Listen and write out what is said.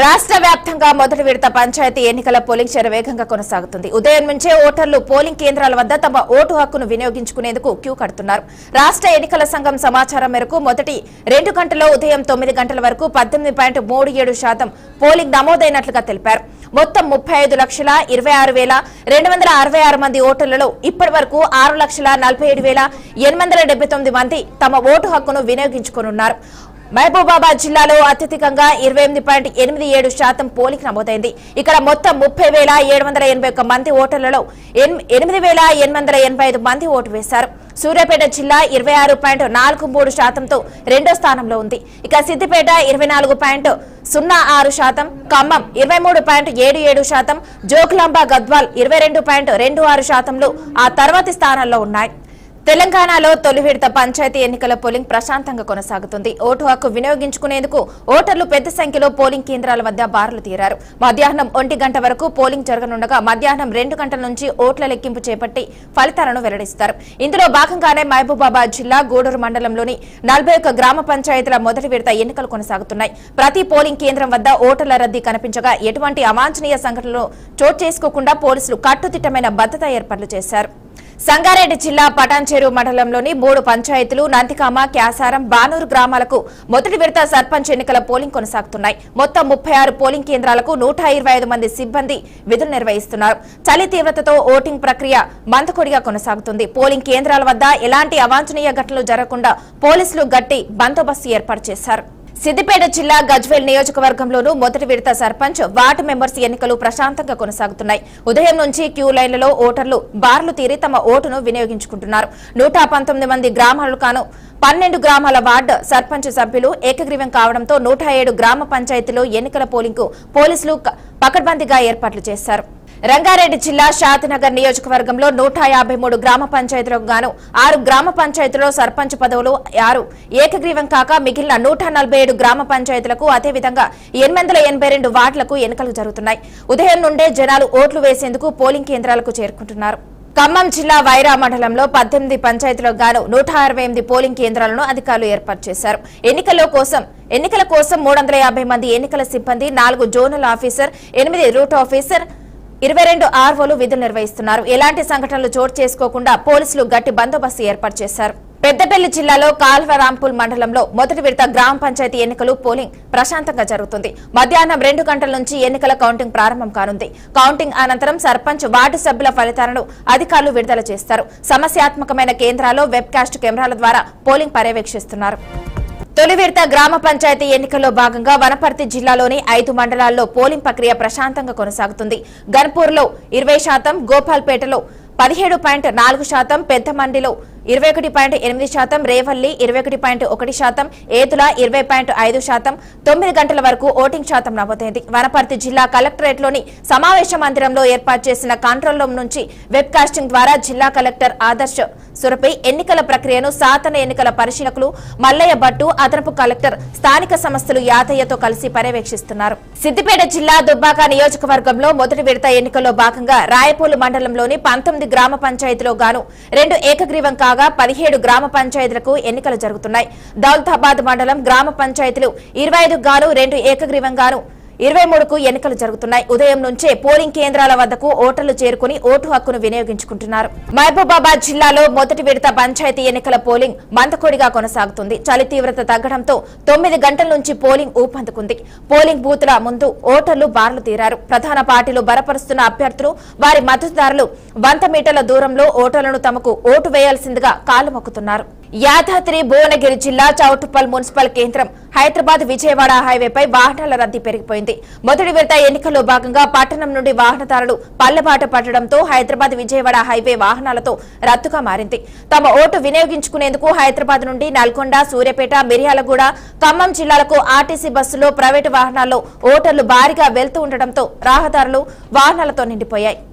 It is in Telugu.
రాష్ట్ర వ్యాప్తంగా మొదటి విడత పంచాయతీ ఎన్నికల పోలింగ్ శరవేగంగా కొనసాగుతుంది. ఉదయం నుంచే ఓటర్లు పోలింగ్ కేంద్రాల వద్ద తమ ఓటు హక్కును వినియోగించుకునేందుకు క్యూ కడుతున్నారు. రాష్ట్ర ఎన్నికల సంఘం సమాచారం మేరకు మొదటి 2 గంటల్లో ఉదయం 9 గంటల వరకు 18.37% పోలింగ్ నమోదైనట్లుగా తెలిపారు. మొత్తం 35,26,266 మంది ఓటర్లలో ఇప్పటి వరకు 6,47,879 మంది తమ ఓటు హక్కును వినియోగించుకోనున్నారు. మహబూబాబాద్ జిల్లాలో అత్యధికంగా 28.87% పోలింగ్ నమోదైంది. ఇక్కడ మొత్తం 30,781 మంది ఓటర్లలో 8,885 మంది ఓటు వేశారు. సూర్యాపేట జిల్లా 26.43%తో రెండో స్థానంలో ఉంది. ఇక సిద్దిపేట 24.06%, ఖమ్మం 23.77%, జోగులాంబ గద్వాల్ 22.26%లు ఆ తర్వాతి స్థానాల్లో ఉన్నాయి. తెలంగాణలో తొలి విడత పంచాయతీ ఎన్నికల పోలింగ్ ప్రశాంతంగా కొనసాగుతుంది. ఓటు హక్కు వినియోగించుకునేందుకు ఓటర్లు పెద్ద సంఖ్యలో పోలింగ్ కేంద్రాల వద్ద బారులు తీరారు. మధ్యాహ్నం 1 గంట వరకు పోలింగ్ జరగనుండగా మధ్యాహ్నం 2 గంటల నుంచి ఓట్ల లెక్కింపు చేపట్టి ఫలితాలను వెల్లడిస్తారు. ఇందులో భాగంగానే మహబూబాబాద్ జిల్లా గూడూరు మండలంలోని 41 గ్రామ పంచాయతీల మొదటి విడత ఎన్నికలు కొనసాగుతున్నాయి. ప్రతి పోలింగ్ కేంద్రం వద్ద ఓటర్ల రద్దీ కనిపించగా ఎటువంటి అవాంఛనీయ సంఘటనలు చోటు చేసుకోకుండా పోలీసులు కట్టుదిట్టమైన భద్రతా ఏర్పాట్లు చేశారు. సంగారెడ్డి జిల్లా పటాన్చెరు మండలంలోని 3 పంచాయతీలు నందికామ, క్యాసారం, బానూరు గ్రామాలకు మొదటి విడత సర్పంచ్ ఎన్నికల పోలింగ్ కొనసాగుతున్నాయి. మొత్తం 36 పోలింగ్ కేంద్రాలకు 125 మంది సిబ్బంది విధులు నిర్వహిస్తున్నారు. చలి తీవ్రతతో ఓటింగ్ ప్రక్రియ మందకొడిగా కొనసాగుతుంది. పోలింగ్ కేంద్రాల వద్ద ఎలాంటి అవాంఛనీయ ఘటనలు జరగకుండా పోలీసులు గట్టి బందోబస్తు ఏర్పాటు చేశారు. సిద్దిపేట జిల్లా గజ్వేల్ నియోజకవర్గంలోనూ మొదటి విడత సర్పంచ్, వార్డు మెంబర్స్ ఎన్నికలు ప్రశాంతంగా కొనసాగుతున్నాయి. ఉదయం నుంచి క్యూ లైన్లలో ఓటర్లు బార్లు తీరి తమ ఓటును వినియోగించుకుంటున్నారు. 119 మంది గ్రామాలు కాను 12 గ్రామాల వార్డు సర్పంచ్ సభ్యులు ఏకగ్రీవం కావడంతో 107 గ్రామ పంచాయతీలో ఎన్నికల పోలింగ్ కు పోలీసులు పకడ్బందీగా ఏర్పాట్లు చేశారు. రంగారెడ్డి జిల్లా షాద్నగర్ నియోజకవర్గంలో 153 గ్రామ పంచాయతీలకు గాను 6 గ్రామ పంచాయతీలో సర్పంచ్ పదవులు 6 ఏకగ్రీవం కాక మిగిలిన 147 గ్రామ పంచాయతీలకు అదేవిధంగా 882 వార్డులకు ఎన్నికలు జరుగుతున్నాయి. ఉదయం నుండే జనాలు ఓట్లు వేసేందుకు పోలింగ్ కేంద్రాలకు చేరుకుంటున్నారు. ఖమ్మం జిల్లా వైరా మండలంలో 18 పంచాయతీలకు గాను 168 పోలింగ్ కేంద్రాలను అధికారులు ఏర్పాటు చేశారు. ఎన్నికల కోసం 350 మంది ఎన్నికల సిబ్బంది, 4 జోనల్ ఆఫీసర్, 8 రూట్ ఆఫీసర్, 22 ఆర్వోలు విధులు నిర్వహిస్తున్నారు. ఎలాంటి సంఘటనలు చోటు చేసుకోకుండా పోలీసులు గట్టి బందోబస్తు ఏర్పాటు చేశారు. పెద్దపల్లి జిల్లాలో కాల్వరాంపూల్ మండలంలో మొదటి విడత గ్రామ పంచాయతీ ఎన్నికలు పోలింగ్ ప్రశాంతంగా జరుగుతుంది. మధ్యాహ్నం 2 గంటల నుంచి ఎన్నికల కౌంటింగ్ ప్రారంభం కానుంది. కౌంటింగ్ అనంతరం సర్పంచ్, వార్డు సభ్యుల ఫలితాలను అధికారులు విడుదల చేస్తారు. సమస్యాత్మకమైన కేంద్రాల్లో వెబ్కాస్ట్ కెమెరాల ద్వారా పోలింగ్ పర్యవేక్షిస్తున్నారు. తొలి విడత గ్రామ పంచాయతీ ఎన్నికల్లో భాగంగా వనపర్తి జిల్లాలోని 5 మండలాల్లో పోలింగ్ ప్రక్రియ ప్రశాంతంగా కొనసాగుతుంది. గన్పూర్లో 20%, గోపాల్పేటలో 17.4%, పెద్దమండిలో 21.8%, రేవల్లి 21.1%, ఏతుల 20.5%, 9 గంటల వరకు ఓటింగ్ శాతం నమోదైంది. వనపర్తి జిల్లా కలెక్టరేట్లోని సమావేశ మందిరంలో ఏర్పాటు చేసిన కంట్రోల్ రూమ్ నుంచి వెబ్ కాస్టింగ్ ద్వారా జిల్లా కలెక్టర్ ఆదర్శ్ సురపై ఎన్నికల ప్రక్రియను సాధారణ ఎన్నికల పరిశీలకులు మల్లయ్య భట్టు, అదనపు కలెక్టర్, స్థానిక సంస్థలు యాదయ్యతో కలిసి పర్యవేక్షిస్తున్నారు. సిద్దిపేట జిల్లా దుబ్బాక నియోజకవర్గంలో మొదటి విడత ఎన్నికల్లో భాగంగా రాయపూలు మండలంలోని 19 గ్రామ పంచాయతీలో గాను 2 ఏకగ్రీవం కాగా 17 గ్రామ పంచాయతీలకు ఎన్నికలు జరుగుతున్నాయి. దౌలతాబాద్ మండలం గ్రామ పంచాయతీలు 25 గాను 2 ఏకగ్రీవం గాను 23కు ఎన్నికలు జరుగుతున్నాయి. ఉదయం నుంచే పోలింగ్ కేంద్రాల వద్దకు ఓటర్లు చేరుకుని ఓటు హక్కును వినియోగించుకుంటున్నారు. మహబూబాబాద్ జిల్లాలో మొదటి విడత పంచాయతీ ఎన్నికల పోలింగ్ మందకొడిగా కొనసాగుతుంది. చలి తీవ్రత తగ్గడంతో 9 గంటల నుంచి పోలింగ్ ఊపందుకుంది. పోలింగ్ బూతుల ముందు ఓటర్లు బార్లు తీరారు. ప్రధాన పార్టీలు బలపరుస్తున్న అభ్యర్థులు, వారి మద్దతుదారులు 100 మీటర్ల దూరంలో ఓటర్లను తమకు ఓటు వేయాల్సిందిగా కాలు మొక్కుతున్నారు. యాదాద్రి భువనగిరి జిల్లా చౌటుప్పల్ మున్సిపల్ కేంద్రం, హైదరాబాద్ విజయవాడ హైవేపై వాహనాల రద్దీ పెరిగిపోయింది. మొదటి విడత ఎన్నికల్లో భాగంగా పట్టణం నుండి వాహనదారులు పల్లెబాట పట్టడంతో హైదరాబాద్ విజయవాడ హైవే వాహనాలతో రద్దుగా మారింది. తమ ఓటు వినియోగించుకునేందుకు హైదరాబాద్ నుండి నల్గొండ, సూర్యాపేట, మిర్యాలగూడ, ఖమ్మం జిల్లాలకు ఆర్టీసీ బస్సులో, ప్రైవేటు వాహనాల్లో ఓటర్లు భారీగా వెళ్తూ ఉండటంతో రహదారులు వాహనాలతో నిండిపోయాయి.